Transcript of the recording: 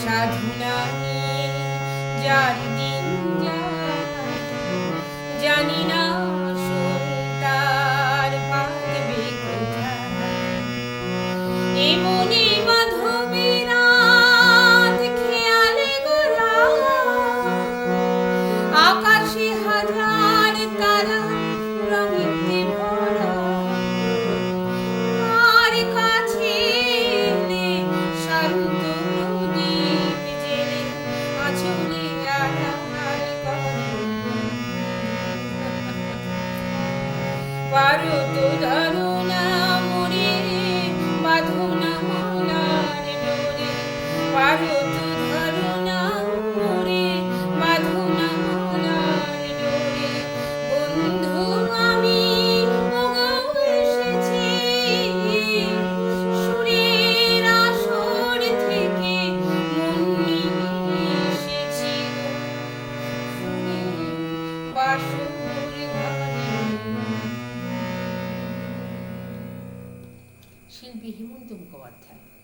সাধনা নিয়ে যার দিন যায় জানি না তার বাঁধবে কোথায় এমনি মাধবের রাত খেয়ালে গড়া আকাশে হাজার তারা রঙিতে ভরা আর কাছে এলে শান্ত প্রদীপ জেলে আঁচলে আড়াল করে পারো তো ধরো না মোরে বাঁধো না মলার ডোরে পারো তো ধরো না মোরে বাঁধো না মলার ডোরে বন্ধু আমি এসেছি সুরের আসর থেকে মন নিয়ে এসেছি বাসর ঘরে। শিল্পী হেমন্ত মুখোপাধ্যায়।